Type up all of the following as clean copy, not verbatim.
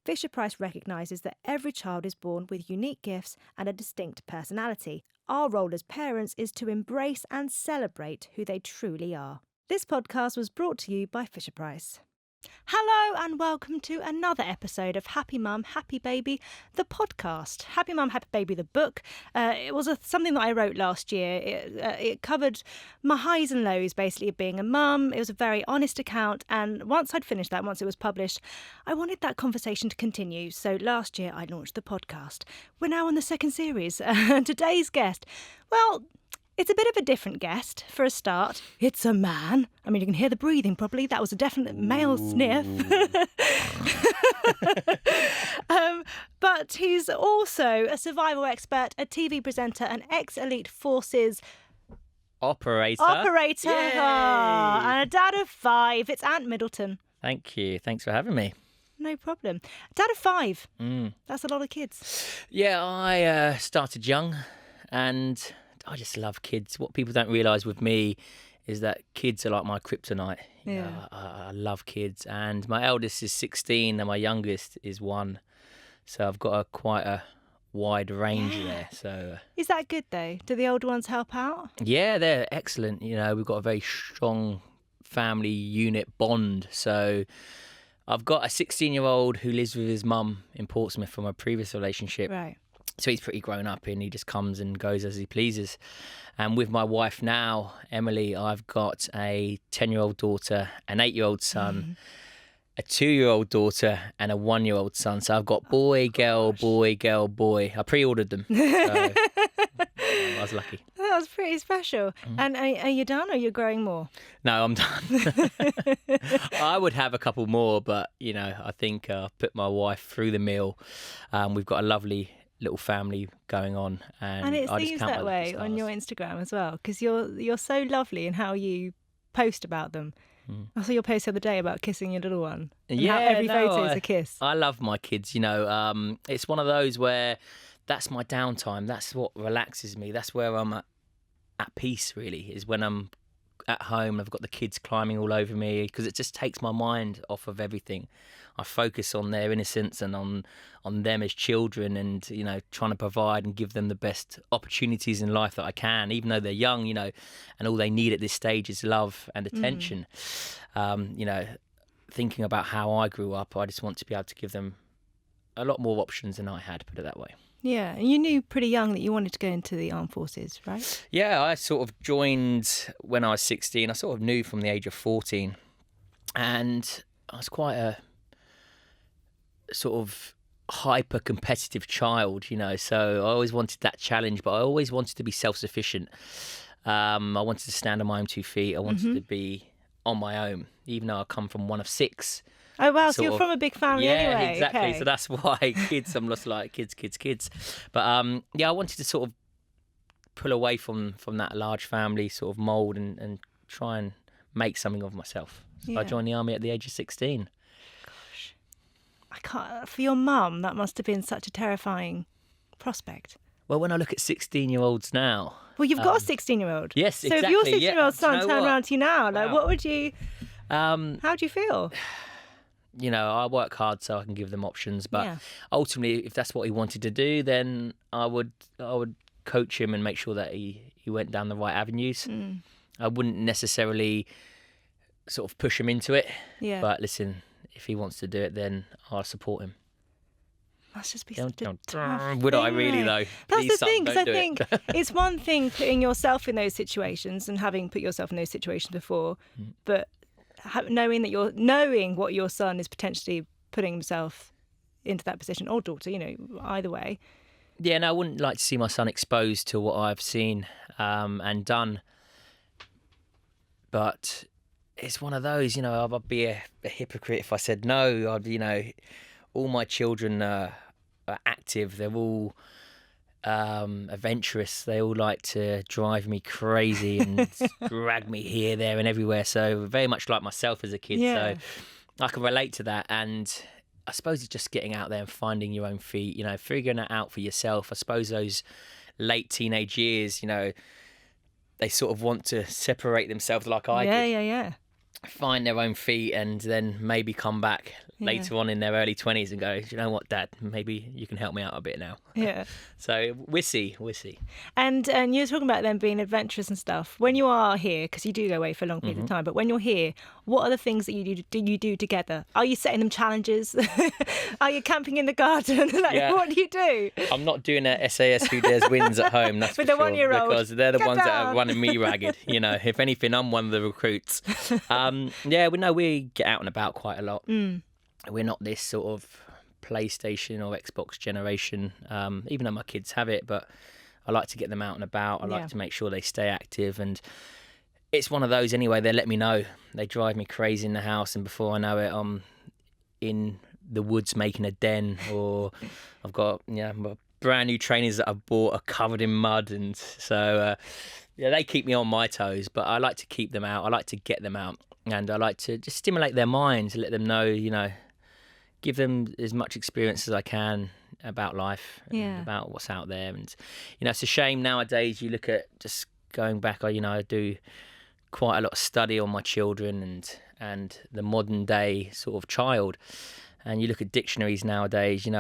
Fisher-Price recognises that every child is born with unique gifts and a distinct personality. Our role as parents is to embrace and celebrate who they truly are. This podcast was brought to you by Fisher-Price. Hello and welcome to another episode of Happy Mum, Happy Baby, the podcast. Happy Mum, Happy Baby, the book. It was something that I wrote last year. It covered my highs and lows, basically, of being a mum. It was a very honest account. And once I'd finished that, once it was published, I wanted that conversation to continue. So last year, I launched the podcast. We're now on the second series. Today's guest, well, it's a bit of a different guest for a start. It's a man. I mean, you can hear the breathing properly. That was a definite male sniff. But he's also a survival expert, a TV presenter, an ex-elite forces operator. Yay! And a dad of 5. It's Middleton. Thank you. Thanks for having me. No problem. Dad of 5. That's a lot of kids. Yeah, I started young and I just love kids. What people don't realise with me is that kids are like my kryptonite. You know, I love kids. And my eldest is 16 and my youngest is 1. So I've got quite a wide range there. So is that good though? Do the older ones help out? Yeah, they're excellent. You know, we've got a very strong family unit bond. So I've got a 16-year-old who lives with his mum in Portsmouth from a previous relationship. Right. So he's pretty grown up and he just comes and goes as he pleases. And with my wife now, Emily, I've got a 10-year-old daughter, an 8-year-old son, a 2-year-old daughter and a 1-year-old son. So I've got boy, girl, boy, girl, boy. I pre-ordered them. So I was lucky. That was pretty special. And are you done or are you growing more? No, I'm done. I would have a couple more, but, you know, I think I put my wife through the mill. We've got a lovely little family going on, and it I just seems count that my way lucky on your stars. Instagram as well, because you're so lovely in how you post about them. I saw your post the other day about kissing your little one. And how every photo is a kiss. I love my kids. You know, it's one of those where that's my downtime. That's what relaxes me. That's where I'm at peace. Really, is when I'm at home. I've got the kids climbing all over me because it just takes my mind off of everything. I focus on their innocence and on them as children, and, you know, trying to provide and give them the best opportunities in life that I can, even though they're young, you know, and all they need at this stage is love and attention. You know, thinking about how I grew up, I just want to be able to give them a lot more options than I had, put it that way. Yeah, and you knew pretty young that you wanted to go into the armed forces, right? Yeah, I sort of joined when I was 16. I sort of knew from the age of 14, and I was quite a sort of hyper competitive child, you know, so I always wanted that challenge, but I always wanted to be self-sufficient. I wanted to stand on my own 2 feet. I wanted to be on my own, even though I come from one of 6. Oh wow, so you're from a big family anyway. Yeah, exactly. Okay. So that's why kids, I'm just like kids. But yeah, I wanted to sort of pull away from that large family sort of mould and try and make something of myself. So I joined the army at the age of 16. I can't. For your mum, that must have been such a terrifying prospect. Well, when I look at 16-year-olds now... Well, you've got a 16-year-old. Yes, so exactly. So if your 16-year-old son turned around to you now, like, what would you... how do you feel? You know, I work hard so I can give them options, but ultimately, if that's what he wanted to do, then I would coach him and make sure that he went down the right avenues. I wouldn't necessarily sort of push him into it. Yeah. But listen, if he wants to do it, then I'll support him. Must just be such a tough Would thing. I really, though? That's Please, the thing, because I don't do think it. it's one thing putting yourself in those situations and having put yourself in those situations before, but knowing what your son is potentially putting himself into that position, or daughter, you know, either way. Yeah, no, I wouldn't like to see my son exposed to what I've seen and done. But it's one of those, you know, I'd be a hypocrite if I said no. You know, all my children are active. They're all adventurous. They all like to drive me crazy and drag me here, there and everywhere. So very much like myself as a kid. So I can relate to that. And I suppose it's just getting out there and finding your own feet, you know, figuring it out for yourself. I suppose those late teenage years, you know, they sort of want to separate themselves like I did. Yeah. find their own feet and then maybe come back later on in their early 20s and go, do you know what, Dad, maybe you can help me out a bit now. Yeah. So we'll see. And you were talking about them being adventurous and stuff. When you are here, because you do go away for a long period of time, but when you're here, what are the things that you do together? Are you setting them challenges? Are you camping in the garden? What do you do? I'm not doing a SAS Who Dares Wins at home, that's With for the sure, 1-year-old. because they're the ones that down. are running me ragged. If anything, I'm one of the recruits. We get out and about quite a lot. We're not this sort of PlayStation or Xbox generation, even though my kids have it, but I like to get them out and about. I like to make sure they stay active, and it's one of those anyway. They let me know. They drive me crazy in the house, and before I know it, I'm in the woods making a den, or I've got my brand new trainers that I've bought are covered in mud, and so they keep me on my toes. But I like to keep them out. I like to get them out, and I like to just stimulate their minds, let them know, give them as much experience as I can about life and about what's out there. And it's a shame nowadays. You look at just going back. I do quite a lot of study on my children and the modern day sort of child. And you look at dictionaries nowadays. You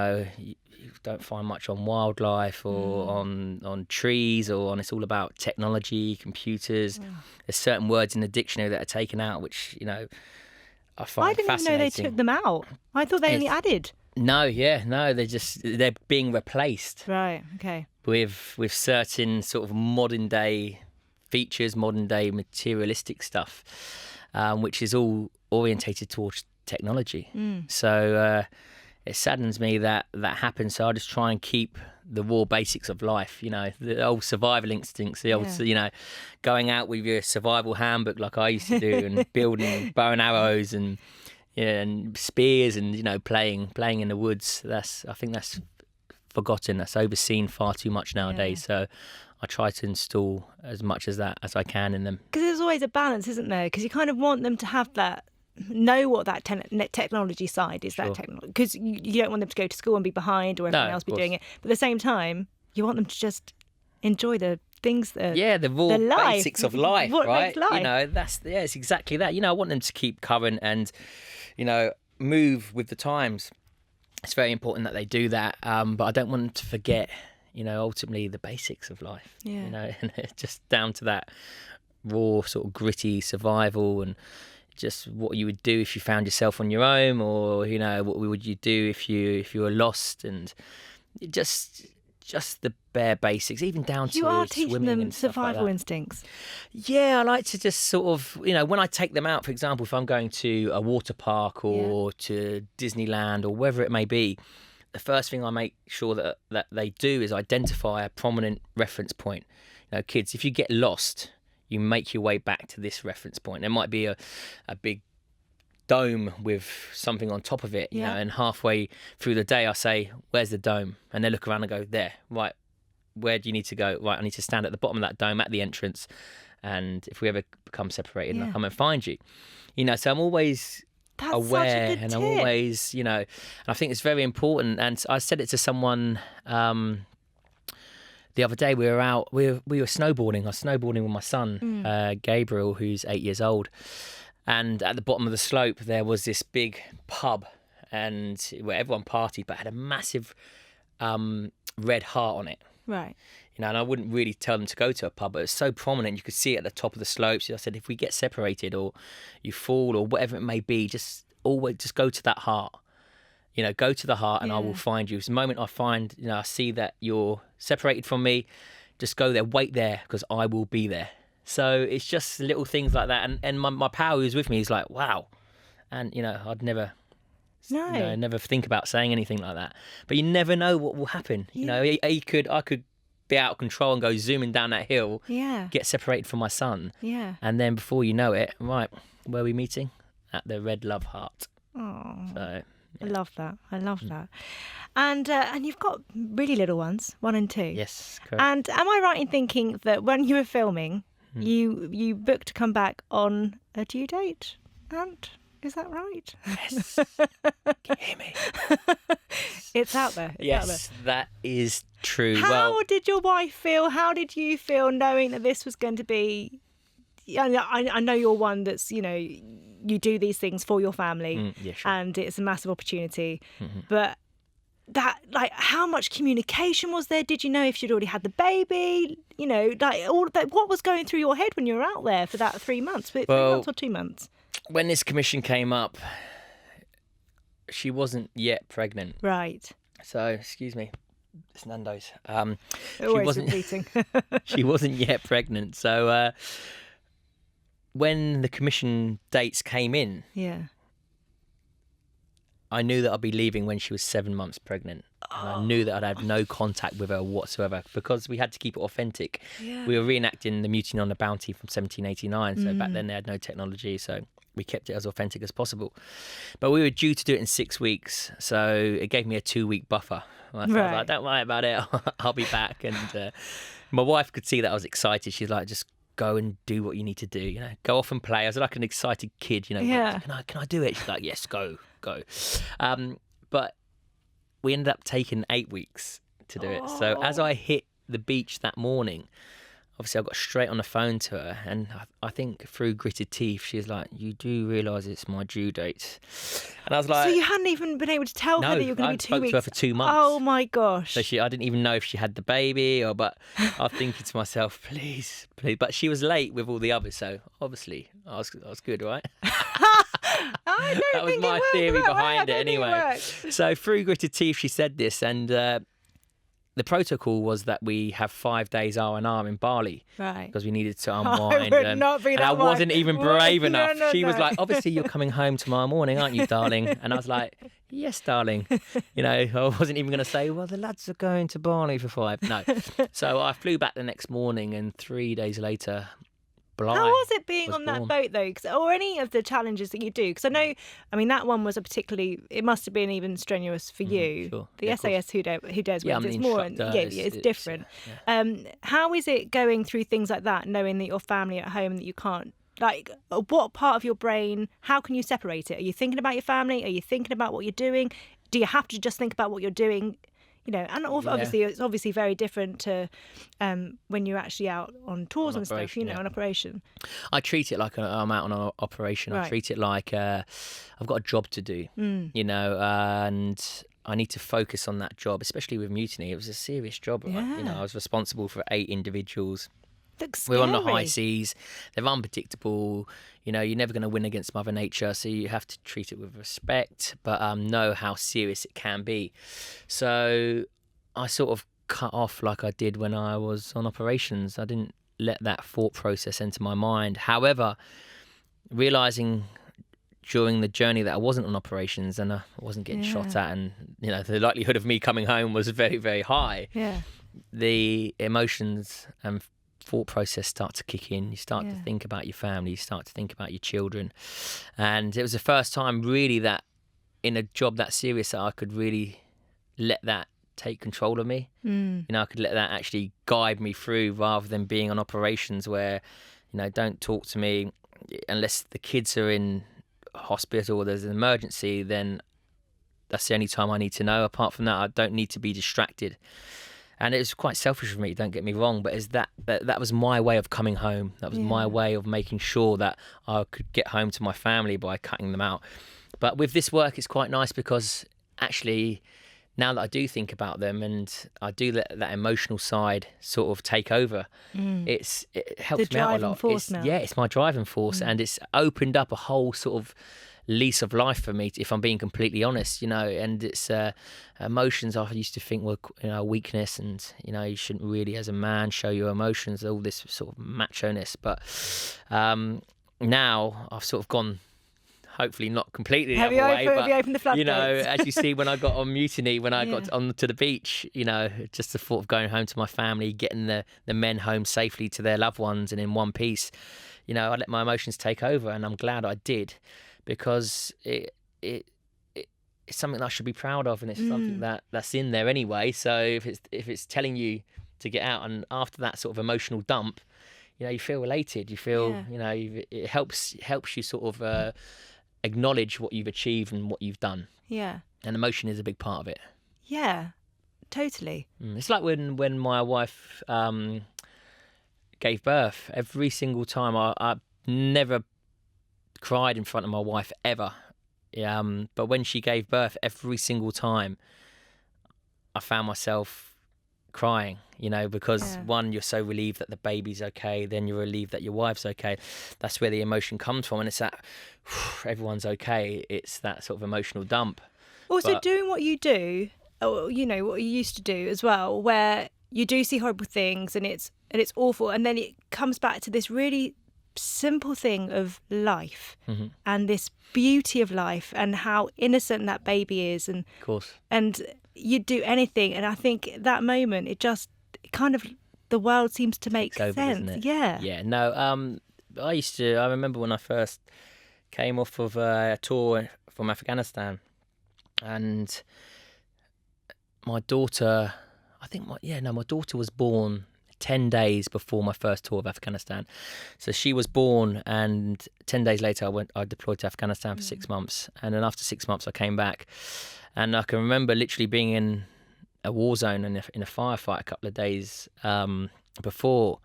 don't find much on wildlife or on trees it's all about technology, computers. There's certain words in the dictionary that are taken out, which I find I didn't even know they took them out. I thought they only added. No, they're being replaced. Right, okay. With certain sort of modern day features, modern day materialistic stuff, which is all orientated towards technology. So it saddens me that happens. So I just try and keep the raw basics of life, the old survival instincts, the old, going out with your survival handbook like I used to do, and building bow and arrows and spears, and playing in the woods. I think that's forgotten. That's overseen far too much nowadays. So I try to install as much as that as I can in them. Because there's always a balance, isn't there? Because you kind of want them to have that. Know what that technology side is. Sure. That technology, because you don't want them to go to school and be behind, or everyone else be doing it. But at the same time, you want them to just enjoy the things that the raw basics of life, what right? Makes life. It's exactly that. I want them to keep current and move with the times. It's very important that they do that, but I don't want them to forget ultimately the basics of life. And it's just down to that raw sort of gritty survival, and just what you would do if you found yourself on your own, or what would you do if you were lost, and just the bare basics, even down to you are teaching swimming them and survival like instincts. I like to just sort of when I take them out, for example, if I'm going to a water park or to Disneyland or wherever it may be, the first thing I make sure that they do is identify a prominent reference point. Kids, if you get lost, you make your way back to this reference point. There might be a big dome with something on top of it, and halfway through the day I say, where's the dome? And they look around and go, there. Right, where do you need to go? Right, I need to stand at the bottom of that dome at the entrance, and if we ever become separated, I'll come and find you. So I'm always aware, and I'm always, and I think it's very important. And I said it to someone the other day. We were out, we were snowboarding. I was snowboarding with my son, Gabriel, who's 8 years old. And at the bottom of the slope, there was this big pub, and where everyone partied, but had a massive red heart on it. Right. And I wouldn't really tell them to go to a pub, but it's so prominent. You could see it at the top of the slopes. I said, if we get separated or you fall or whatever it may be, just go to that heart. Go to the heart, and I will find you. So the moment I find, I see that you're separated from me, just go there, wait there, because I will be there. So it's just little things like that. And my pal who's with me is like, wow. And, I'd never think about saying anything like that. But you never know what will happen. I could be out of control and go zooming down that hill, get separated from my son. Yeah. And then before you know it, right, where are we meeting? At the Red Love Heart. Oh. So... I love that. And you've got really little ones, 1 and 2. Yes, correct. And am I right in thinking that when you were filming, you booked to come back on a due date? And is that right? Yes. Can you hear me? It's out there. Yes, that is true. How did your wife feel? How did you feel knowing that this was going to be... I know you're one that's, you do these things for your family, Yeah, sure. and it's a massive opportunity. But that, like, how much communication was there? Did you know if she'd already had the baby? You know, like, all that, what was going through your head when you were out there for that 3 months? 3 months or 2 months? When this commission came up, she wasn't yet pregnant. Right. So, excuse me, it's Nando's. Always repeating. She wasn't yet pregnant. So when the commission dates came in, Yeah. I knew that I'd be leaving when she was 7 months pregnant. And I knew that I'd have no contact with her whatsoever because we had to keep it authentic. Yeah. We were reenacting the Mutiny on the Bounty from 1789. So back then they had no technology. So we kept it as authentic as possible. But we were due to do it in 6 weeks. So it gave me a 2-week buffer. I was like, don't worry about it. I'll be back. And my wife could see that I was excited. She's like, just go and do what you need to do. You know, go off and play. I was like an excited kid. You know, Yeah. Can I do it? She's like, yes, go. But we ended up taking 8 weeks to do it. So as I hit the beach that morning, obviously I got straight on the phone to her, and I think through gritted teeth, she's like, you do realise it's my due date? And I was like... So you hadn't even been able to tell her that you were going to be 2 weeks? No, I spoke to her for 2 months. Oh, my gosh. So I didn't even know if she had the baby, but I was thinking to myself, please. But she was late with all the others, so obviously I was good, right? That was my theory behind it anyway. So through gritted teeth, she said this, and the protocol was that we have 5 days R&R in Bali, right? Because we needed to unwind. I would not be that and I wasn't even brave No, enough. no, She no. was like, "Obviously, you're coming home tomorrow morning, aren't you, darling?" And I was like, "Yes, darling." You know, I wasn't even going to say, "Well, the lads are going to Bali for 5." No. So I flew back the next morning, and 3 days later, Bly How was it being was on that born. boat though? Or any of the challenges that you do? Because I know, I mean, that one was it must have been even strenuous for you. Sure. The Yeah, of course. SAS Who Dares Yeah, Wins, I'm it's the more, instructor. it's different. yeah. How is it going through things like that, knowing that your family at home and that you can't, like, what part of your brain, how can you separate it? Are you thinking about your family? Are you thinking about what you're doing? Do you have to just think about what you're doing? You know, and obviously it's obviously very different to when you're actually out on tours and stuff, you know, on operation. I treat it like I'm out on an operation. Right. I treat it like I've got a job to do, you know, and I need to focus on that job, especially with mutiny. It was a serious job. Right? Yeah. You know, I was responsible for 8 individuals. Looks We're on the high scary. seas. They're unpredictable. You know, you're never going to win against Mother Nature, so you have to treat it with respect, but know how serious it can be. So I sort of cut off like I did when I was on operations. I didn't let that thought process enter my mind. However, realising during the journey that I wasn't on operations and I wasn't getting shot at, and, you know, the likelihood of me coming home was very, very high. Yeah. The emotions and thought process start to kick in. You start to think about your family, you start to think about your children. And it was the first time really that in a job that serious that I could really let that take control of me. You know, I could let that actually guide me through rather than being on operations where, you know, don't talk to me unless the kids are in hospital or there's an emergency, then that's the only time I need to know. Apart from that, I don't need to be distracted. And it was quite selfish of me, don't get me wrong, but is that was my way of coming home. That was my way of making sure that I could get home to my family by cutting them out. But with this work, it's quite nice because actually, now that I do think about them and I do let that emotional side sort of take over, it helps me out a driving lot. force now. Yeah, it's my driving force, and it's opened up a whole sort of lease of life for me, if I'm being completely honest, you know. And it's emotions I used to think were, you know, weakness, and, you know, you shouldn't really as a man show your emotions, all this sort of macho-ness. But now I've sort of gone, hopefully not completely the other way, but, have you opened the floodgates? you know, as you see when I got on mutiny, when I got onto the beach, you know, just the thought of going home to my family, getting the men home safely to their loved ones and in one piece, you know, I let my emotions take over, and I'm glad I did, because it's something that I should be proud of, and it's something that's in there anyway. So if it's telling you to get out, and after that sort of emotional dump, you know, you feel elated, you feel, you know, it helps you sort of acknowledge what you've achieved and what you've done. Yeah. And emotion is a big part of it. Yeah, totally. It's like when my wife gave birth. Every single time I never cried in front of my wife ever. But when she gave birth, every single time I found myself crying, because one, you're so relieved that the baby's okay, then you're relieved that your wife's okay. That's where the emotion comes from, and it's that everyone's okay. It's that sort of emotional dump. Also, doing what you do, or, what you used to do as well, where you do see horrible things and it's awful, and then it comes back to this really simple thing of life, and this beauty of life, and how innocent that baby is, and of course, and you'd do anything. And I think at that moment, it the world seems to make sense. Isn't it? Yeah. No, I remember when I first came off of a tour from Afghanistan, and my daughter, my daughter was born 10 days before my first tour of Afghanistan. So she was born, and 10 days later I deployed to Afghanistan for 6 months. And then after 6 months I came back, and I can remember literally being in a war zone in a firefight a couple of days before.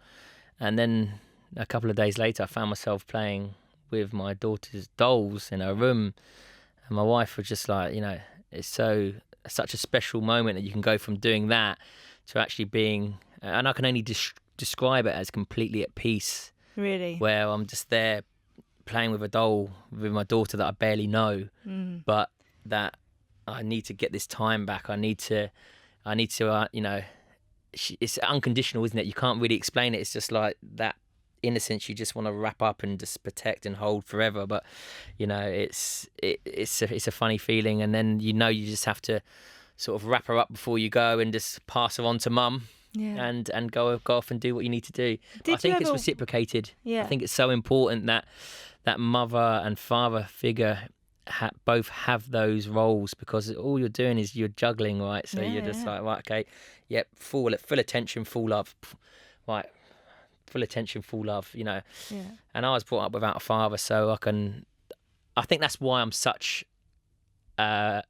And then a couple of days later I found myself playing with my daughter's dolls in her room. And my wife was just like, it's such a special moment that you can go from doing that to actually being, and I can only describe it as completely at peace. Really? Where I'm just there playing with a doll with my daughter that I barely know, but that I need to get this time back. I need to, it's unconditional, isn't it? You can't really explain it. It's just like that innocence you just want to wrap up and just protect and hold forever. But it's a funny feeling, and then you just have to sort of wrap her up before you go and just pass her on to mum. Yeah. And go off and do what you need to do. I think it's reciprocated. Yeah. I think it's so important that mother and father figure both have those roles, because all you're doing is you're juggling, right? So you're just like, right, okay, yep, full attention, full love, right, full attention, full love, Yeah. And I was brought up without a father, so I think that's why I'm such a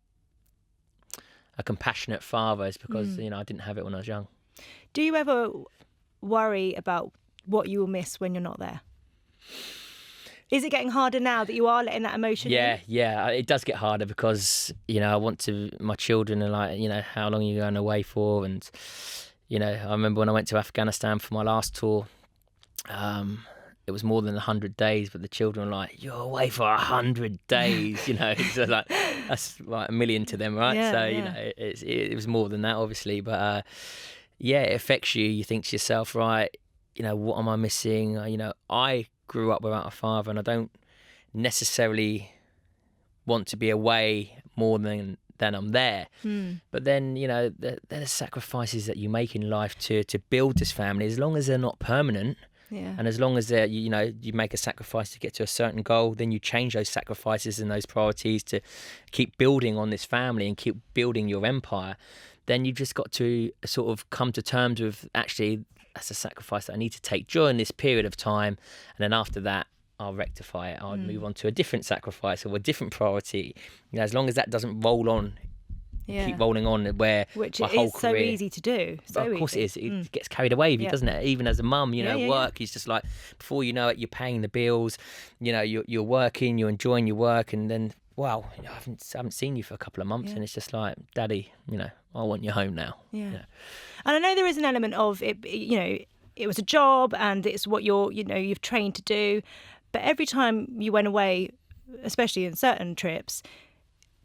compassionate father, is because I didn't have it when I was young. Do you ever worry about what you will miss when you're not there? Is it getting harder now that you are letting that emotion in? Yeah, it does get harder, because my children are like, how long are you going away for? And I remember when I went to Afghanistan for my last tour, it was more than 100 days, but the children were like, you're away for 100 days, so like that's like a million to them, right? Yeah, so yeah. it was more than that, obviously, but it affects you. You think to yourself, right, what am I missing? I grew up without a father, and I don't necessarily want to be away more than I'm there. But then there are sacrifices that you make in life to build this family, as long as they're not permanent. Yeah. And as long as you make a sacrifice to get to a certain goal, then you change those sacrifices and those priorities to keep building on this family and keep building your empire. Then you've just got to sort of come to terms with, actually, that's a sacrifice that I need to take during this period of time. And then after that, I'll rectify it. I'll move on to a different sacrifice or a different priority. As long as that doesn't roll on, keep rolling on, where which my whole is so career, easy to do. of course it is. It gets carried away with you, doesn't it? Even as a mum, work is just like, before you know it, you're paying the bills. You're working, you're enjoying your work, and then, wow, I haven't seen you for a couple of months, and it's just like, Daddy, I want you home now. Yeah. And I know there is an element of it. It was a job, and it's what you've trained to do. But every time you went away, especially in certain trips,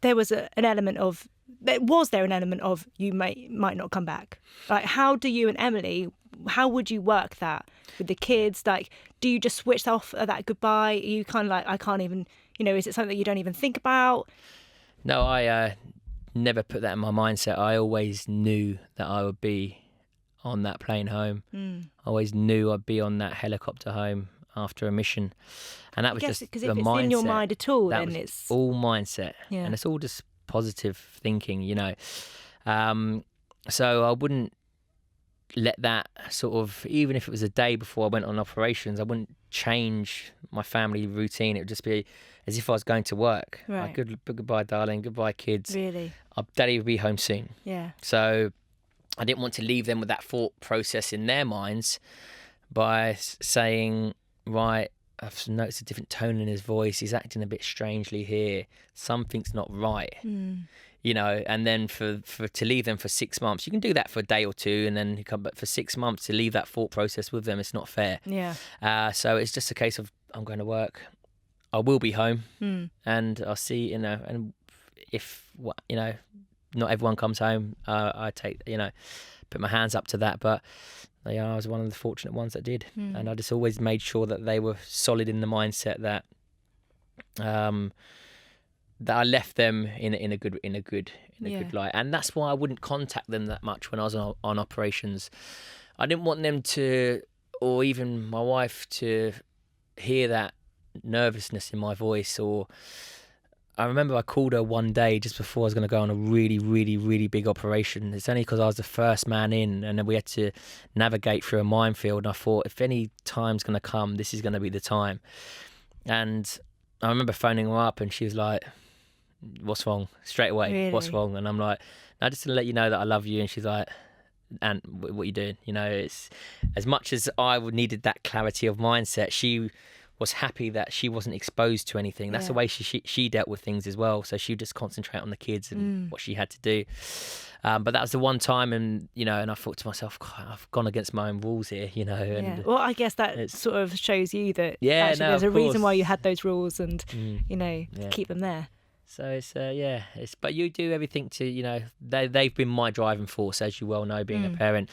there was an element of. Was there an element of you might not come back? Like, how do you and Emily, how would you work that with the kids? Like, do you just switch off at that goodbye? Are you kind of like, I can't even, is it something that you don't even think about? No, I never put that in my mindset. I always knew that I would be on that plane home. I always knew I'd be on that helicopter home after a mission. And that was just the mindset. Because if it's in your mind at all, then it's all mindset. Yeah. And it's all just positive thinking, so I wouldn't let that sort of, even if it was a day before I went on operations, I wouldn't change my family routine. It would just be as if I was going to work. Right. Like, goodbye, darling, goodbye, kids. Really? Daddy will be home soon. Yeah. So I didn't want to leave them with that thought process in their minds by saying, right, I've noticed a different tone in his voice. He's acting a bit strangely here. Something's not right. You know, and then for to leave them for 6 months, you can do that for a day or two, and then you come back for 6 months to leave that thought process with them. It's not fair. Yeah. So it's just a case of, I'm going to work. I will be home, and I'll see. You know, and if you know, not everyone comes home, I take, you know, put my hands up to that, but. Yeah, I was one of the fortunate ones that did, and I just always made sure that they were solid in the mindset that that I left them in a good light, and that's why I wouldn't contact them that much when I was on operations. I didn't want them to, or even my wife to, hear that nervousness in my voice. Or I remember I called her one day just before I was going to go on a really, really, really big operation. It's only because I was the first man in, and then we had to navigate through a minefield. And I thought, if any time's going to come, this is going to be the time. And I remember phoning her up, and she was like, "What's wrong?" Straight away. Really? "What's wrong?" And I'm like, "No, just to let you know that I love you." And she's like, "And what are you doing?" You know, it's as much as I needed that clarity of mindset, she was happy that she wasn't exposed to anything. That's the way she dealt with things as well. So she would just concentrate on the kids and what she had to do. But that was the one time, and you know, and I thought to myself, God, I've gone against my own rules here, you know. And Well, I guess that sort of shows you that actually no, there's a of reason course. why you had those rules, and you know, to keep them there. So it's but you do everything to, you know, they've been my driving force, as you well know, being a parent.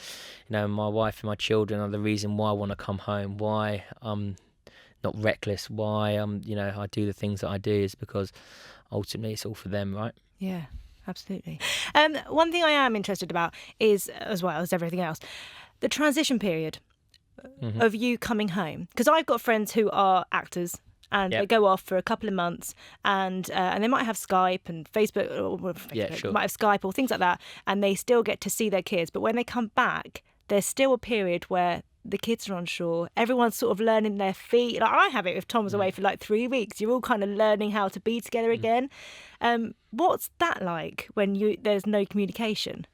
You know, my wife and my children are the reason why I want to come home, why I'm not reckless, why you know, I do the things that I do, is because ultimately it's all for them, right? Yeah, absolutely. One thing I am interested about is, as well as everything else, the transition period of you coming home. Because I've got friends who are actors, and they go off for a couple of months, and they might have Skype and Facebook, might have Skype or things like that, and they still get to see their kids. But when they come back, there's still a period where the kids are unsure. Everyone's sort of learning their feet. Like, I have it if Tom's away for like 3 weeks. You're all kind of learning how to be together again. What's that like when there's no communication?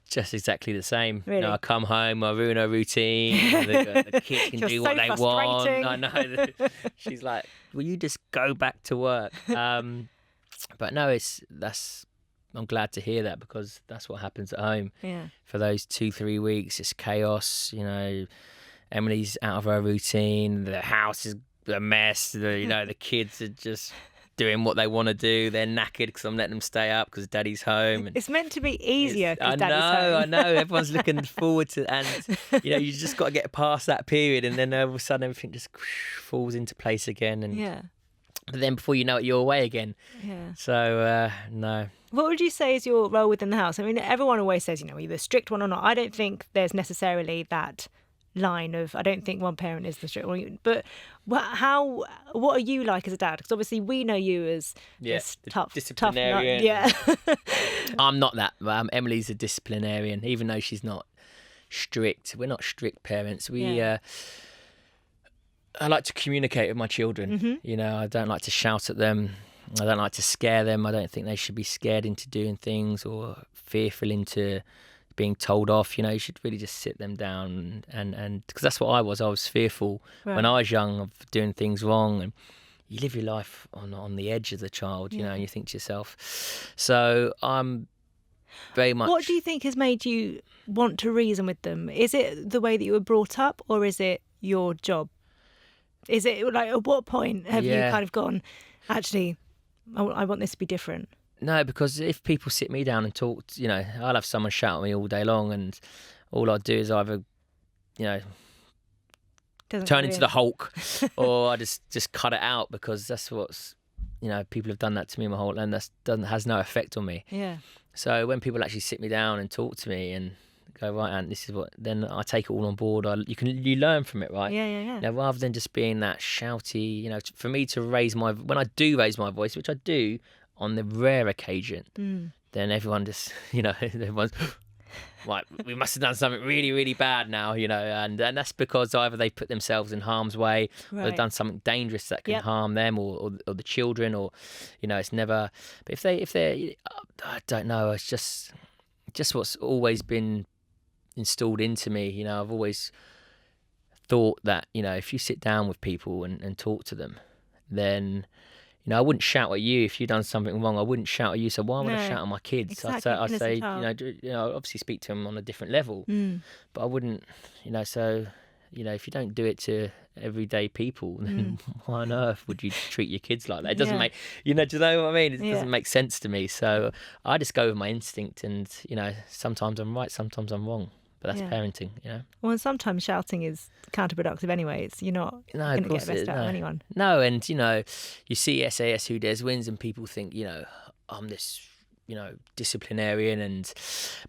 Just exactly the same. Really? You know, I come home, I ruin her routine. The kids can do what they want. I know. She's like, "Will you just go back to work?" But no, I'm glad to hear that, because that's what happens at home. Yeah. For those 2-3 weeks, it's chaos. You know, Emily's out of her routine. The house is a mess. You know, the kids are just doing what they want to do. They're knackered because I'm letting them stay up because Daddy's home. And it's meant to be easier because Daddy's home. I know. Everyone's looking forward to, and you know, you just got to get past that period, and then all of a sudden everything just falls into place again. And but then before you know it, you're away again. Yeah. So no. What would you say is your role within the house? I mean, everyone always says, you know, either strict one or not. I don't think there's necessarily that line of, I don't think one parent is the strict one. But what are you like as a dad? Because obviously we know you as this tough disciplinarian. I'm not that. Emily's a disciplinarian, even though she's not strict. We're not strict parents. I like to communicate with my children. You know, I don't like to shout at them. I don't like to scare them. I don't think they should be scared into doing things or fearful into being told off. You know, you should really just sit them down, and because that's what I was fearful when I was young of doing things wrong, and you live your life on the edge as a child, you know, and you think to yourself. So I'm very much... What do you think has made you want to reason with them? Is it the way that you were brought up, or is it your job? Is it like, at what point have you kind of gone, actually, I want this to be different? No, because if people sit me down and talk, you know, I'll have someone shout at me all day long, and all I do is either, you know, turn into the Hulk, or I just cut it out, because that's what's, you know, people have done that to me my whole life, and has no effect on me. Yeah. So when people actually sit me down and talk to me and go, right, and this is what, then I take it all on board. You learn from it, right? Yeah. Now, rather than just being that shouty, you know, for me to when I do raise my voice, which I do on the rare occasion, then everyone just, you know, everyone's like, we must have done something really, really bad now, you know, and that's because either they put themselves in harm's way, or they've done something dangerous that can harm them or the children, or, you know, it's never. But if they, I don't know, it's just what's always been installed into me. You know, I've always thought that, if you sit down with people and talk to them, then, I wouldn't shout at you if you've done something wrong. I wouldn't shout at you. So why would I No, shout at my kids? exactly, I'd say, innocent obviously speak to them on a different level, but I wouldn't, so, if you don't do it to everyday people, then why on earth would you treat your kids like that? It doesn't make, do you know what I mean? It doesn't make sense to me. So I just go with my instinct, and, sometimes I'm right, sometimes I'm wrong. But that's parenting, Well, and sometimes shouting is counterproductive anyway. You're not going to get the best out of anyone. No, and, you see SAS Who Dares Wins, and people think, I'm this, disciplinarian,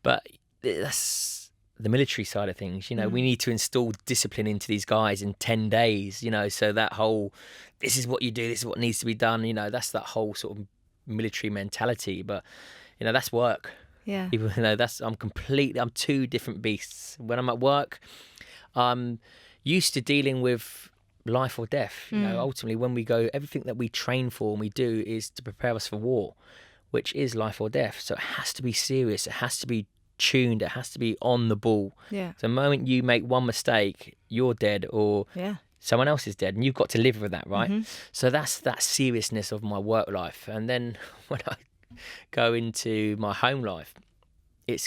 but that's the military side of things. We need to install discipline into these guys in 10 days, so that whole, this is what you do, this is what needs to be done, that's that whole sort of military mentality. But, that's work. Yeah. Even though I'm two different beasts. When I'm at work, I'm used to dealing with life or death. Ultimately, when we go, everything that we train for and we do is to prepare us for war, which is life or death. So it has to be serious. It has to be tuned. It has to be on the ball. Yeah. So the moment you make one mistake, you're dead, or someone else is dead, and you've got to live with that, right? So that's that seriousness of my work life. And then when I go into my home life,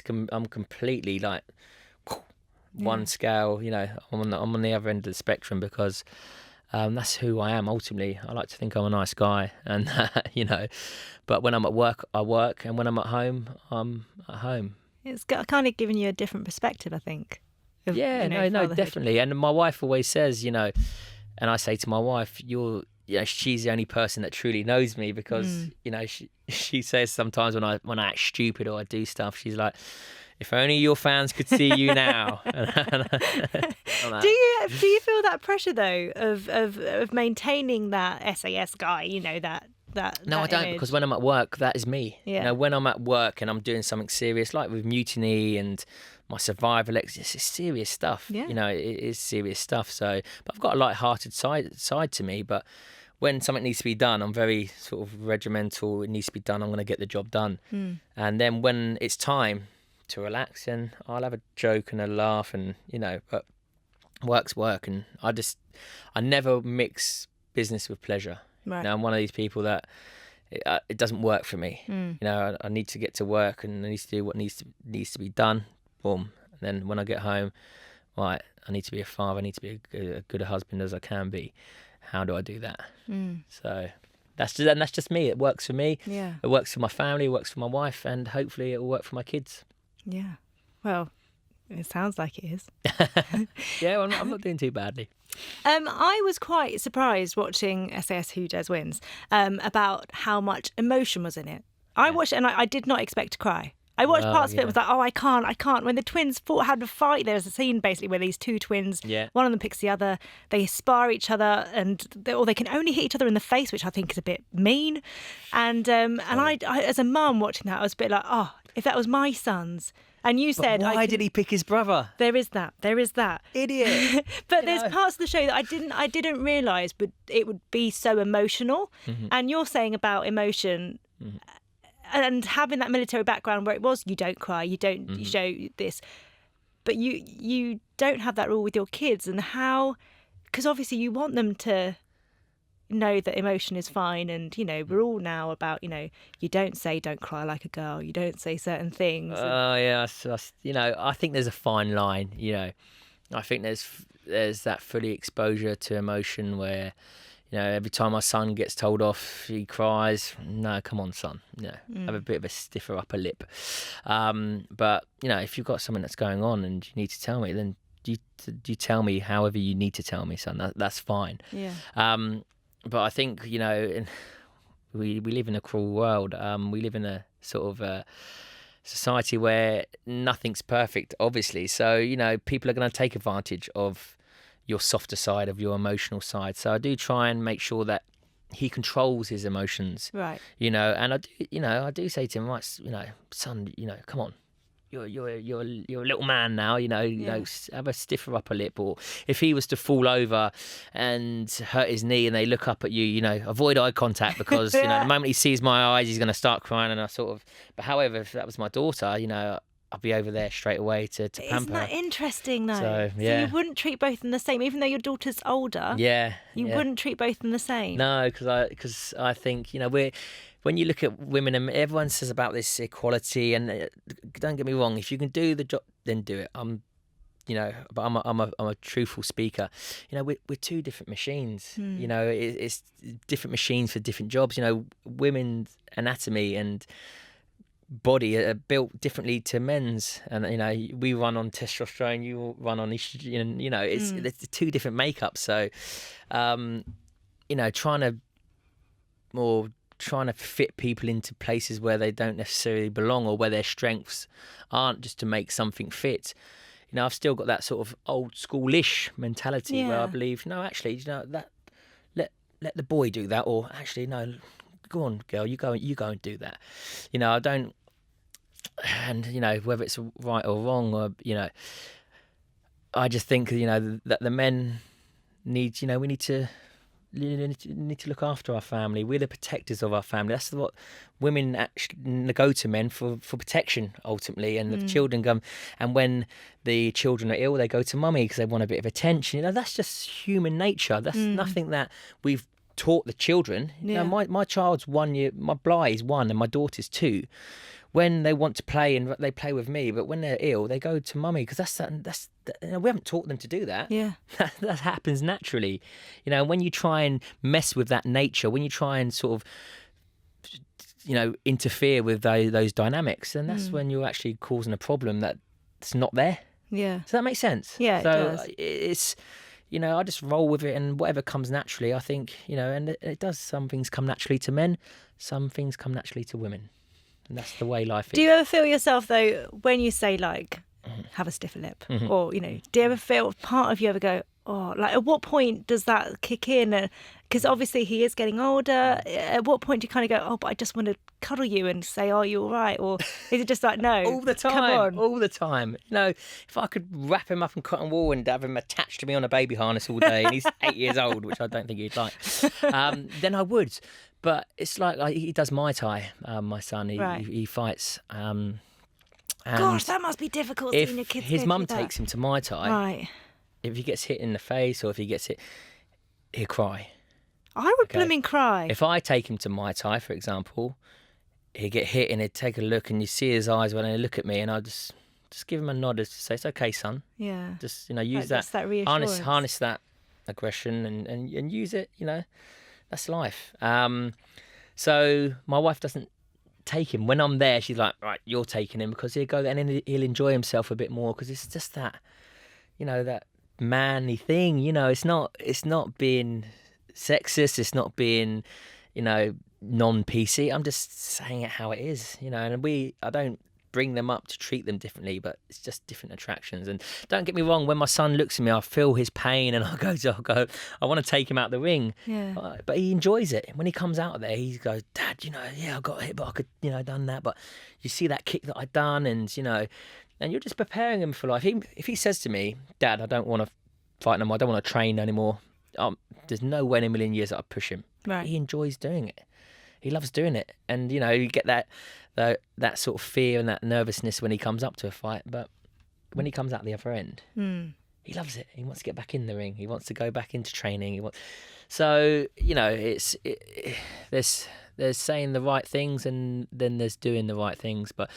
I'm completely like one scale. I'm on the other end of the spectrum, because that's who I am. Ultimately, I like to think I'm a nice guy, and but when I'm at work, I work, and when I'm at home, I'm at home. It's kind of giving you a different perspective, I think. Of, no, definitely. And my wife always says, and I say to my wife, she's the only person that truly knows me, because she says sometimes when I act stupid or I do stuff, she's like, if only your fans could see you now. Do you feel that pressure though of maintaining that SAS guy? No, I don't, image? because when I'm at work, that is me. Yeah. When I'm at work and I'm doing something serious, like with mutiny and my survival, it's serious stuff. Yeah. It is serious stuff. So, but I've got a light-hearted side to me. But when something needs to be done, I'm very sort of regimental. It needs to be done. I'm going to get the job done. And then when it's time to relax, and I'll have a joke and a laugh, and but work's work, and I never mix business with pleasure. Right. I'm one of these people that it doesn't work for me. I need to get to work, and I need to do what needs to be done. Boom. And then when I get home, right, I need to be a father. I need to be a good husband as I can be. How do I do that? So that's just me. It works for me. Yeah. It works for my family. It works for my wife, and hopefully it will work for my kids. Yeah. Well, it sounds like it is. Yeah, I'm not doing too badly. I was quite surprised watching SAS Who Dares Wins about how much emotion was in it. I watched it and I did not expect to cry. I watched parts of it and was like, oh, I can't. When the twins had a fight, there's a scene basically where these two twins, one of them picks the other, they spar each other, or they can only hit each other in the face, which I think is a bit mean. And I, as a mum watching that, I was a bit like, oh, if that was my sons. And you said, why did he pick his brother? There is that. Idiot. But there's parts of the show that I didn't realise, but it would be so emotional. And you're saying about emotion and having that military background where it was, you don't cry, you don't you show this, but you don't have that rule with your kids, and how, because obviously you want them to know that emotion is fine, and we're all now about you don't cry like a girl, you don't say certain things. I think there's a fine line. I think there's that fully exposure to emotion where every time my son gets told off, he cries. No, come on, son. Have a bit of a stiffer upper lip. But if you've got something that's going on and you need to tell me, then you tell me however you need to tell me, son. That's fine. Yeah. But I think, we live in a cruel world. We live in a sort of a society where nothing's perfect, obviously. So, people are going to take advantage of your softer side, of your emotional side. So I do try and make sure that he controls his emotions. Right. And I do say to him, right, son, come on. You're a little man now, have a stiffer upper lip. Or if he was to fall over and hurt his knee and they look up at you, avoid eye contact, because the moment he sees my eyes, he's going to start crying. And but however, if that was my daughter, I'll be over there straight away to pamper. Isn't that interesting, though? So, So yeah. you wouldn't treat both of them the same, even though your daughter's older. Yeah. You wouldn't treat both of them the same. No, because I think, when you look at women, and everyone says about this equality, and don't get me wrong, if you can do the job, then do it. But I'm a truthful speaker. We're two different machines. It's different machines for different jobs. Women's anatomy and body are built differently to men's, and we run on testosterone, you run on estrogen. It's two different makeups. So, trying to fit people into places where they don't necessarily belong, or where their strengths aren't, just to make something fit. I've still got that sort of old schoolish mentality where I believe, no, actually, that let the boy do that, or actually, no, go on, girl, you go and do that. I don't, and whether it's right or wrong, or I just think that the men need, we need to look after our family. We're the protectors of our family. That's what women actually go to men for protection, ultimately. And the children come, and when the children are ill, they go to mummy because they want a bit of attention. That's just human nature. That's nothing that we've taught the children. My child's 1 year, my Bly is 1 and my daughter's 2. When they want to play, and they play with me, but when they're ill, they go to mummy, because that's we haven't taught them to do that. Yeah, that happens naturally. When you try and mess with that nature, when you try and sort of interfere with those dynamics, then that's when you're actually causing a problem that's not there. Yeah. Does that make sense? Yeah, it does. It's I just roll with it, and whatever comes naturally, I think, and it does. Some things come naturally to men, some things come naturally to women. And that's the way life is. Do you ever feel yourself, though, when you say, like, have a stiffer lip, or, do you ever feel, part of you ever go, oh, like, at what point does that kick in? Because obviously he is getting older. At what point do you kind of go, oh, but I just want to cuddle you and say, are you all right? Or is it just like, no, all the time, come on. all the time. If I could wrap him up in cotton wool and have him attached to me on a baby harness all day, and he's 8 years old, which I don't think he'd like, then I would. But it's like he does Muay Thai, my son. He fights. Gosh, that must be difficult seeing your kids. If his mum takes him to Muay Thai, right. If he gets hit in the face, or if he gets hit, he'll cry. I would blooming cry. If I take him to Muay Thai, for example, he'd get hit, and he'd take a look, and you see his eyes when they look at me, and I just give him a nod to say, it's okay, son. Yeah. Just use that reassurance. harness that aggression, and use it. That's life. So my wife doesn't take him. When I'm there, she's like, right, you're taking him, because he'll go there and then he'll enjoy himself a bit more, because it's just that, that manly thing. It's not being sexist. It's not being, non-PC. I'm just saying it how it is, and I don't bring them up to treat them differently, but it's just different attractions. And don't get me wrong, when my son looks at me, I feel his pain, and I want to take him out the ring. Yeah. But he enjoys it. When he comes out of there, he goes, Dad, I got hit, but I could, done that. But you see that kick that I done, and and you're just preparing him for life. If he says to me, Dad, I don't want to fight no more, I don't want to train anymore, there's no way in a million years that I'd push him. Right. He enjoys doing it. He loves doing it. And, you get that sort of fear and that nervousness when he comes up to a fight. But when he comes out the other end, he loves it. He wants to get back in the ring. He wants to go back into training. So, there's saying the right things, and then there's doing the right things. But,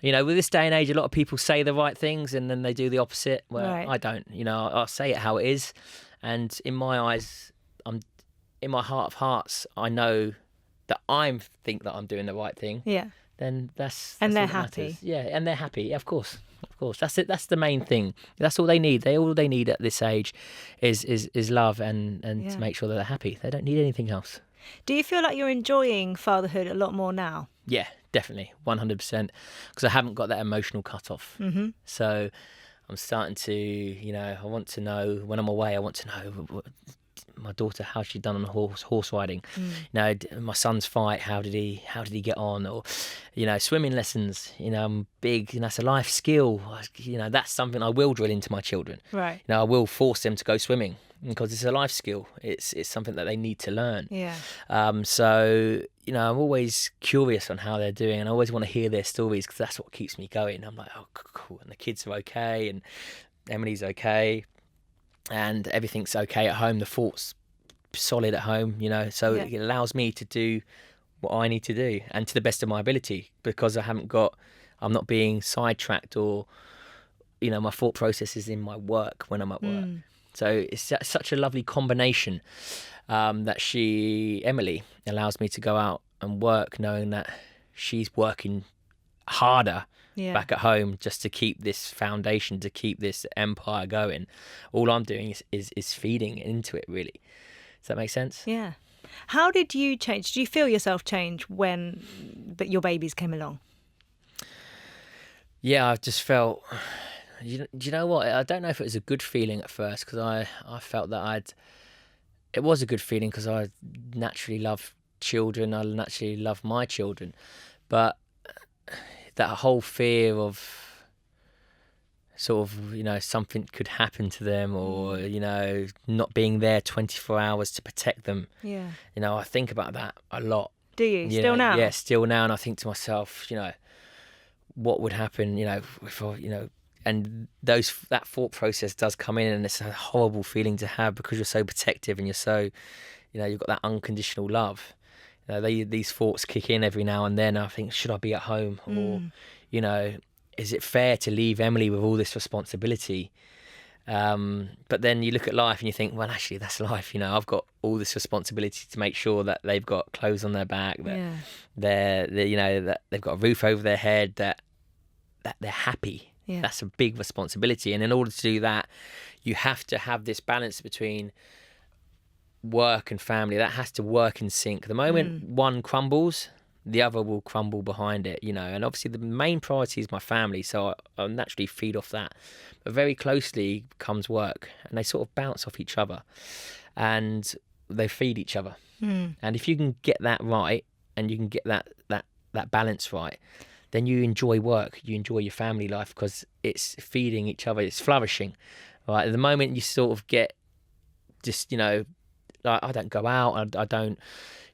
with this day and age, a lot of people say the right things and then they do the opposite. Well, right. I don't. I'll say it how it is. And in my eyes, in my heart of hearts, I know that I think that I'm doing the right thing. Yeah. Then that's and they're all that happy. matters. Yeah, and they're happy. Yeah, of course. That's it. That's the main thing. That's all they need. All they need at this age is love and to make sure that they're happy. They don't need anything else. Do you feel like you're enjoying fatherhood a lot more now? Yeah, definitely, 100%. Because I haven't got that emotional cut-off. Mm-hmm. So I'm starting to, I want to know, when I'm away, I want to know my daughter, how's she done on horse riding? My son's fight, how did he get on? Or swimming lessons, I'm big, that's a life skill. That's something I will drill into my children. Right. I will force them to go swimming. because it's a life skill. It's something that they need to learn. Yeah. So, you know, I'm always curious on how they're doing, and I always want to hear their stories because that's what keeps me going. I'm like, oh, cool. And the kids are okay, and Emily's okay, and everything's okay at home. The fort's solid at home, you know, so it allows me to do what I need to do, and to the best of my ability, because I'm not being sidetracked, or, you know, my thought process is in my work when I'm at work. So it's such a lovely combination that Emily allows me to go out and work, knowing that she's working harder back at home just to keep this foundation, to keep this empire going. All I'm doing is feeding into it, really. Does that make sense? Yeah. How did you change? Do you feel yourself change when your babies came along? Yeah, I just felt... Do you know what? I don't know if it was a good feeling at first, because I felt that it was a good feeling because I naturally love children. I naturally love my children. But that whole fear of sort of, you know, something could happen to them, or, you know, not being there 24 hours to protect them. Yeah. You know, I think about that a lot. Do you? Still now? Yeah, still now. And I think to myself, you know, what would happen, you know, if I, you know, and that thought process does come in, and it's a horrible feeling to have, because you're so protective and you're so, you know, you've got that unconditional love. You know, these thoughts kick in every now and then. I think, should I be at home? Or, you know, is it fair to leave Emily with all this responsibility? But then you look at life and you think, well, actually, that's life. You know, I've got all this responsibility to make sure that they've got clothes on their back, that they're you know, that they've got a roof over their head, that they're happy. Yeah. That's a big responsibility. And in order to do that, you have to have this balance between work and family. That has to work in sync. The moment one crumbles, the other will crumble behind it, you know. And obviously the main priority is my family, so I naturally feed off that. But very closely comes work, and they sort of bounce off each other, and they feed each other. And if you can get that right, and you can get that balance right, then you enjoy work, you enjoy your family life, because it's feeding each other, it's flourishing. Right? At the moment you sort of get just, you know, like, I don't go out, I don't,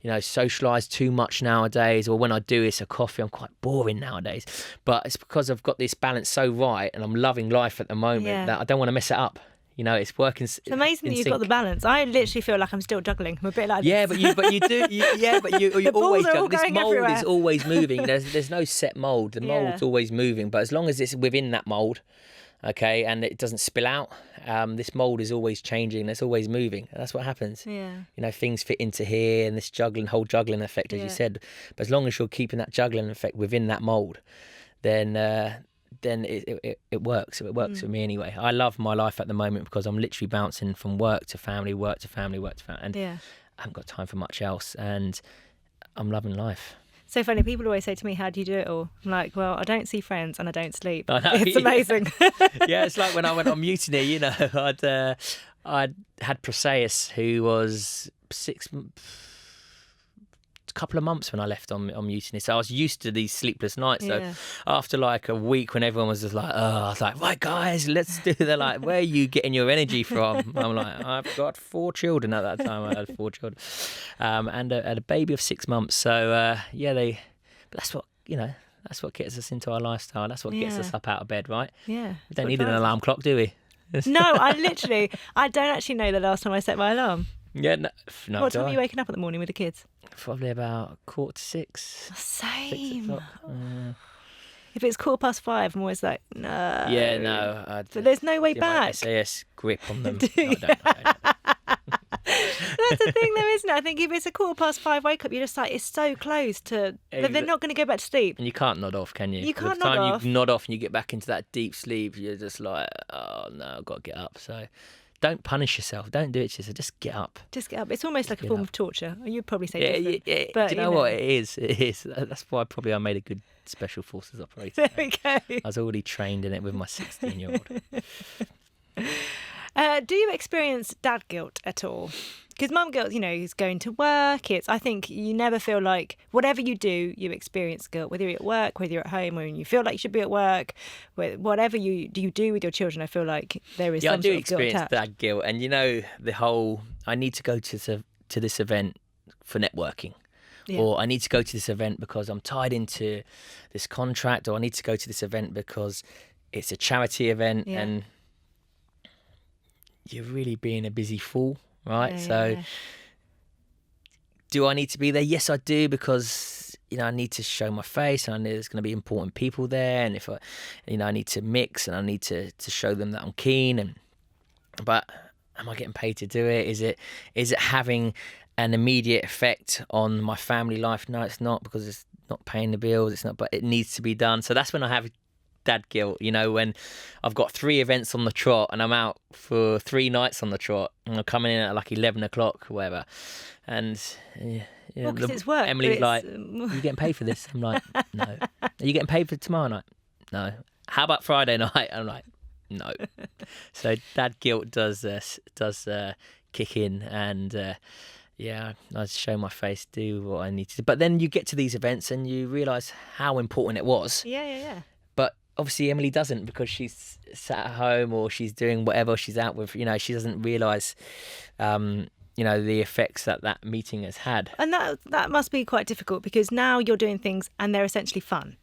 you know, socialise too much nowadays, or when I do, it's a coffee. I'm quite boring nowadays, but it's because I've got this balance so right, and I'm loving life at the moment, that I don't want to mess it up. You know, it's working. It's amazing that you've got the balance. I literally feel like I'm still juggling. I'm a bit like this. But you do. You always juggle. This mould everywhere. is always moving. There's no set mould. The mould's always moving. But as long as it's within that mould, okay, and it doesn't spill out, this mould is always changing. It's always moving. That's what happens. Yeah. You know, things fit into here, and this whole juggling effect, as you said. But as long as you're keeping that juggling effect within that mould, then it works. It works for me anyway. I love my life at the moment because I'm literally bouncing from work to family, work to family, work to family, and I haven't got time for much else, and I'm loving life. So funny, people always say to me, how do you do it all? I'm like, well, I don't see friends and I don't sleep. It's amazing. Yeah, it's like when I went on Mutiny, you know, I'd had Proseus, who was a couple of months when I left on Mutiny, so I was used to these sleepless nights. So after like a week, when everyone was just like, oh, I was like, right guys, let's do. They're like, where are you getting your energy from? I'm like, I've got 4 children at that time. I had 4 children, and a baby of 6 months. So but that's what, you know, that's what gets us into our lifestyle. That's what gets us up out of bed, right? Yeah. We don't need an alarm clock, do we? No, I don't actually know the last time I set my alarm. Yeah, no. What time are you waking up in the morning with the kids? Probably about 5:45. Same. 6 o'clock. If it's 5:15, I'm always like, no. Yeah, no. But there's no way back. SAS grip on them. I don't know. That's the thing, though, isn't it? I think if it's a 5:15 wake up, you're just like, it's so close to. But they're not going to go back to sleep. And you can't nod off, can you? You can't nod off. By the time you nod off and you get back into that deep sleep, you're just like, oh no, I've got to get up. So. Don't punish yourself. Don't do it to yourself. Just get up. Just get up. It's almost like a form of torture. You'd probably say different. Yeah. But do you know what? It is. It is. That's why probably I made a good Special Forces operator. There we go. I was already trained in it with my 16-year-old. Do you experience dad guilt at all? Because mum guilt, is going to work. I think you never feel like whatever you do, you experience guilt, whether you're at work, whether you're at home, when you feel like you should be at work, whatever you do with your children, I feel like there is some sort of guilt attached. I do experience that guilt. And, the whole, I need to go to this event for networking. Yeah. Or I need to go to this event because I'm tied into this contract, or I need to go to this event because it's a charity event. Yeah. And you're really being a busy fool, right? Do I need to be there? Yes, I do, because I need to show my face, and I know there's going to be important people there, and if I need to mix, and I need to show them that I'm keen. But am I getting paid to do it? Is it having an immediate effect on my family life? No, it's not, because it's not paying the bills. It's not, but it needs to be done. So that's when I have dad guilt, when I've got 3 events on the trot and I'm out for 3 nights on the trot, and I'm coming in at like 11 o'clock or whatever. And because it's work. Emily's like, "Are you getting paid for this?" I'm like, "No." "Are you getting paid for tomorrow night?" "No." "How about Friday night?" I'm like, "No." So dad guilt does kick in, and I show my face, do what I need to do. But then you get to these events and you realise how important it was. Yeah. But obviously Emily doesn't, because she's sat at home, or she's doing whatever she's out with. She doesn't realise, the effects that meeting has had. And that must be quite difficult, because now you're doing things and they're essentially fun.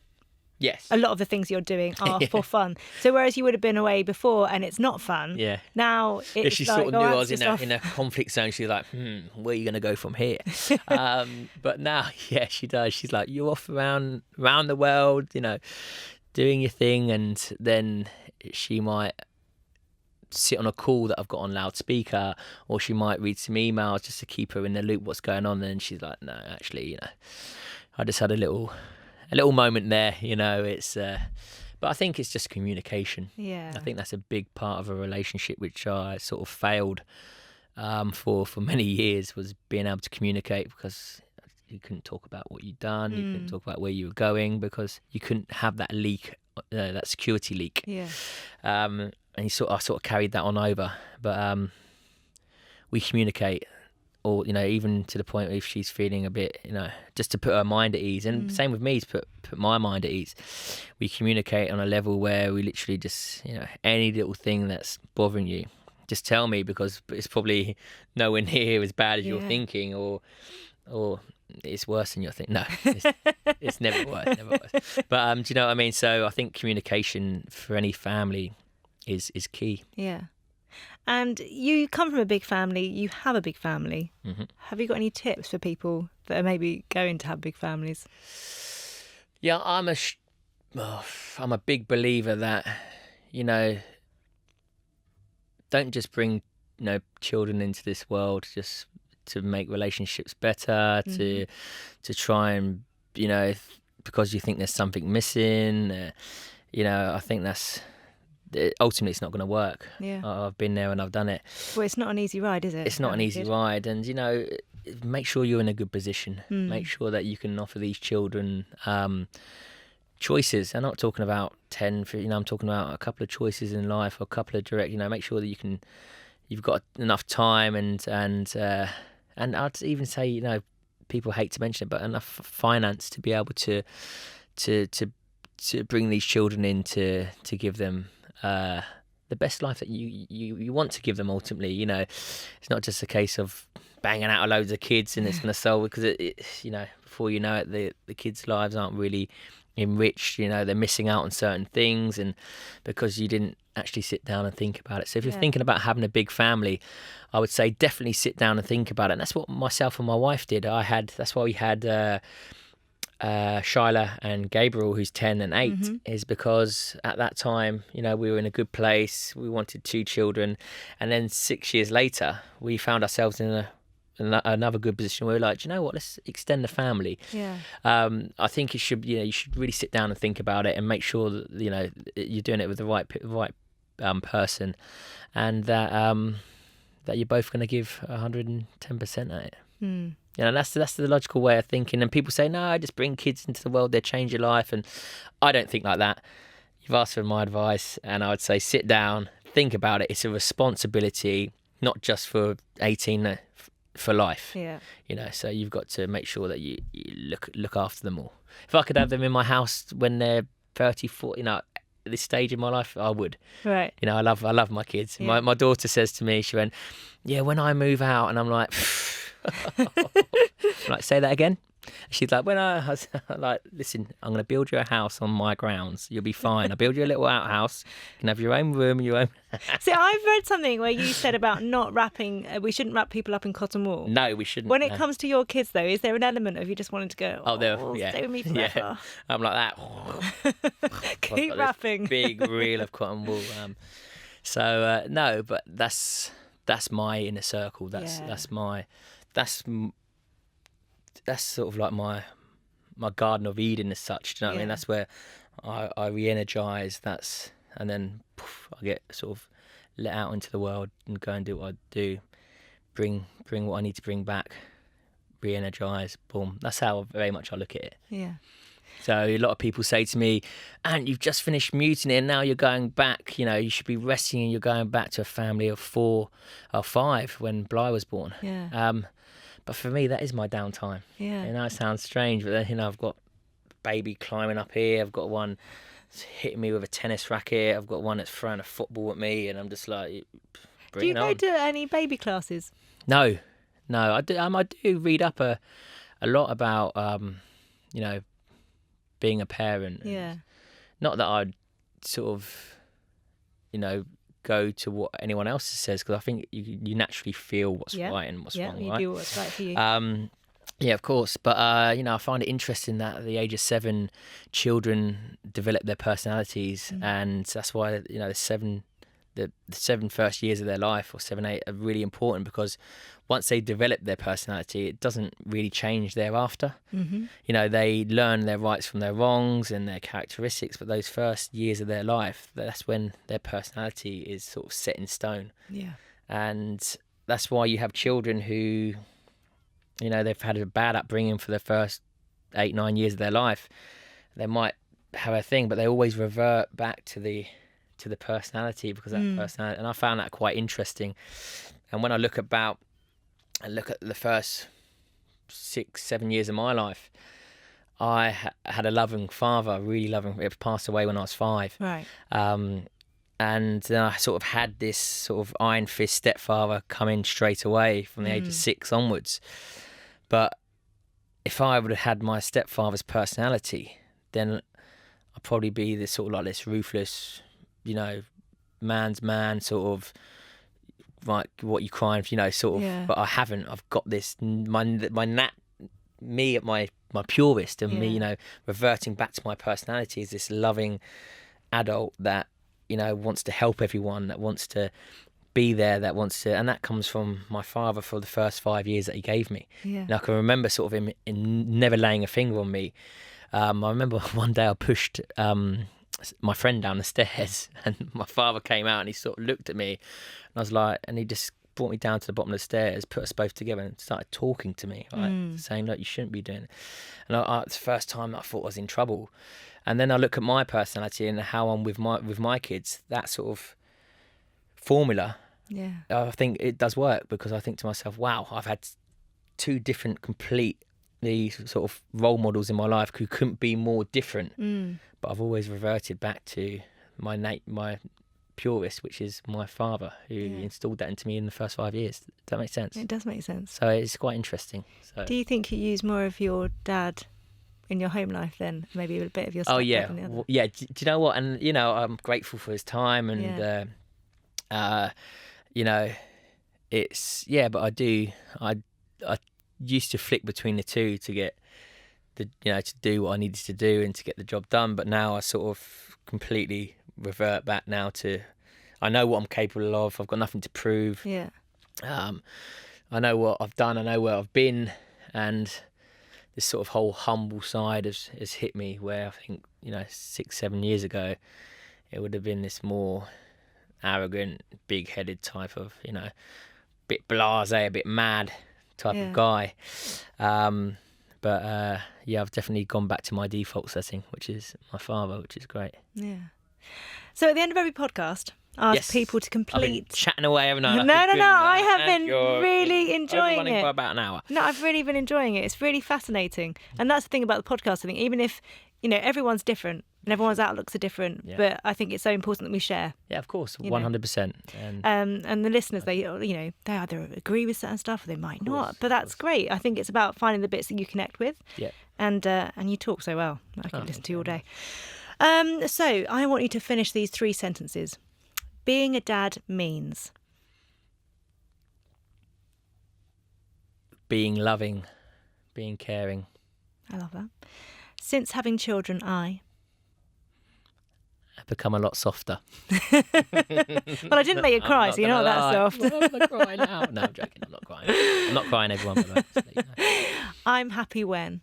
Yes. A lot of the things you're doing are for fun. So whereas you would have been away before and it's not fun, now it's she like, sort of knew I was in a conflict zone. She's like, where are you going to go from here? But now, she does. She's like, you're off around the world, doing your thing. And then she might sit on a call that I've got on loudspeaker, or she might read some emails just to keep her in the loop what's going on. And she's like, no, actually, I just had a little moment there, it's but I think it's just communication. I think that's a big part of a relationship which I sort of failed for many years, was being able to communicate, because you couldn't talk about what you'd done, you couldn't talk about where you were going, because you couldn't have that leak, that security leak. And I sort of carried that on over, but we communicate. Or, even to the point if she's feeling a bit, just to put her mind at ease. And same with me, to put my mind at ease. We communicate on a level where we literally just, any little thing that's bothering you, just tell me, because it's probably nowhere near as bad as you're thinking, or it's worse than you're thinking. No, it's never worse, But do you know what I mean? So I think communication for any family is key. Yeah. And you come from a big family, you have a big family. Mm-hmm. Have you got any tips for people that are maybe going to have big families? Yeah, I'm a big believer that, don't just bring, children into this world just to make relationships better, to try and, because you think there's something missing. I think that's... ultimately it's not going to work. I've been there and I've done it. Well, it's not an easy ride, is it? It's not an easy ride. And make sure you're in a good position. Make sure that you can offer these children choices. I'm not talking about 10 for, I'm talking about a couple of choices in life, or a couple of direct, make sure that you've got enough time and I'd even say, people hate to mention it, but enough finance to be able to bring these children in, to give them the best life that you want to give them. Ultimately, it's not just a case of banging out loads of kids and it's going to sell, because it before you know it, the kids' lives aren't really enriched. They're missing out on certain things, and because you didn't actually sit down and think about it. So if you're thinking about having a big family, I would say definitely sit down and think about it. And that's what myself and my wife did. That's why we had Shyla and Gabriel, who's 10 and 8, is because at that time, we were in a good place. We wanted 2 children, and then 6 years later, we found ourselves in another good position. We were like, do you know what? Let's extend the family. I think you should really sit down and think about it, and make sure that you're doing it with the right person, and that you're both going to give 110% at it. That's the logical way of thinking. And people say, no, just bring kids into the world, they change your life. And I don't think like that. You've asked for my advice, and I would say sit down, think about it. It's a responsibility, not just for 18 for life. Yeah. You know, so you've got to make sure that you look after them all. If I could have them in my house when they're 30, 40, you know, at this stage in my life, I would. Right. You know, I love my kids. Yeah. My daughter says to me, she went, yeah, when I move out, and I'm like, I'm like, say that again. She's like, when I was like, listen, I'm going to build you a house on my grounds. You'll be fine. I'll build you a little outhouse. You can have your own room, your own. See, I've read something where you said about not wrapping, we shouldn't wrap people up in cotton wool. No, we shouldn't. When it comes to your kids, though, is there an element of you just wanting to go, stay with me forever? Yeah. I'm like that. Keep wrapping. Big reel of cotton wool. No, but that's my inner circle. That's sort of like my Garden of Eden as such. Do you know what I mean? That's where I re-energise. And then I get sort of let out into the world and go and do what I do. Bring what I need to bring back. Re-energise. Boom. That's how very much I look at it. Yeah. So a lot of people say to me, "Ant, you've just finished Mutiny and now you're going back. You know, you should be resting and you're going back to a family of 4 or 5 when Bly was born." Yeah. But for me, that is my downtime. Yeah. You know, it sounds strange, but then, you know, I've got baby climbing up here. I've got one that's hitting me with a tennis racket. I've got one that's throwing a football at me, and I'm just like, do you go to any baby classes? No. I do read up a lot about, you know, being a parent. Yeah. Not that I'd sort of, you know, go to what anyone else says, because I think you naturally feel what's right and what's wrong. Yeah, you right? do what's right for you. Yeah, of course. But, you know, I find it interesting that at the age of 7, children develop their personalities. And that's why, you know, the 7 first years of their life, or 7, 8, are really important, because once they develop their personality, it doesn't really change thereafter. Mm-hmm. You know, they learn their rights from their wrongs and their characteristics, but those first years of their life, that's when their personality is sort of set in stone. Yeah. And that's why you have children who, you know, they've had a bad upbringing for the first 8, 9 years of their life. They might have a thing, but they always revert back to the personality, because that personality. And I found that quite interesting. And when I look at the first 6, 7 years of my life, I had a loving father, really loving. It passed away when I was 5. Right. And then I sort of had this sort of iron fist stepfather come in straight away from the age of 6 onwards. But if I would have had my stepfather's personality, then I'd probably be this sort of like this ruthless, you know, man's man, sort of like, what you crying for, you know, sort of. Yeah. But I haven't. I've got this me at my purest, and me, you know, reverting back to my personality as this loving adult that, you know, wants to help everyone, that wants to be there, that wants to, and that comes from my father for the first 5 years that he gave me. Yeah. And I can remember sort of him never laying a finger on me. I remember one day I pushed my friend down the stairs, and my father came out and he sort of looked at me, and I was like, and he just brought me down to the bottom of the stairs, put us both together, and started talking to me, right, saying, look, you shouldn't be doing it. And it's the first time that I thought I was in trouble. And then I look at my personality and how I'm with my kids, that sort of formula, I think it does work, because I think to myself, wow, I've had 2 different completely sort of role models in my life who couldn't be more different. But I've always reverted back to my purest, which is my father, who installed that into me in the first 5 years. Does that make sense? It does make sense. So it's quite interesting. So. Do you think you use more of your dad in your home life then, maybe a bit of your stepdad? Oh yeah, in the other? yeah. Do you know what? And you know, I'm grateful for his time, and you know, it's but I used to flick between the two to get to do what I needed to do and to get the job done. But now I sort of completely revert back now to, I know what I'm capable of. I've got nothing to prove. Yeah. I know what I've done. I know where I've been, and this sort of whole humble side has hit me, where I think, 6, 7 years ago, it would have been this more arrogant, big-headed type of, bit blasé, a bit mad type of guy. But I've definitely gone back to my default setting, which is my father, which is great. Yeah. So at the end of every podcast, ask Yes. people to I've been complete. chatting away, haven't I? No, I have been really enjoying running it. for about an hour. No, I've really been enjoying it. It's really fascinating. And that's the thing about the podcast. I think even if, everyone's different and everyone's outlooks are different, but I think it's so important that we share. Yeah, of course, 100%. And the listeners, they either agree with certain stuff or they might not. But that's great. I think it's about finding the bits that you connect with. Yeah. And you talk so well. I could listen to you all day. So I want you to finish these 3 sentences. Being a dad means... Being loving, being caring. I love that. Since having children, I I've become a lot softer. Well, I didn't make you cry, so you're not that soft. Well, I'm not crying now. No, I'm joking. I'm not crying. I'm not crying, everyone. But I'm happy when...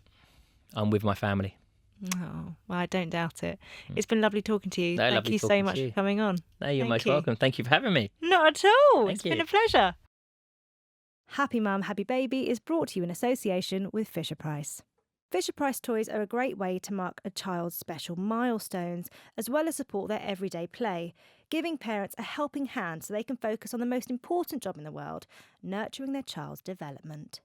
I'm with my family. Oh, well, I don't doubt it. It's been lovely talking to you. No, Thank lovely you so talking much to you. for coming on. No, you're Thank most you. welcome. Thank you for having me. Not at all. Thank It's been you. a pleasure. Happy Mum, Happy Baby is brought to you in association with Fisher-Price. Fisher-Price toys are a great way to mark a child's special milestones, as well as support their everyday play, giving parents a helping hand so they can focus on the most important job in the world, nurturing their child's development.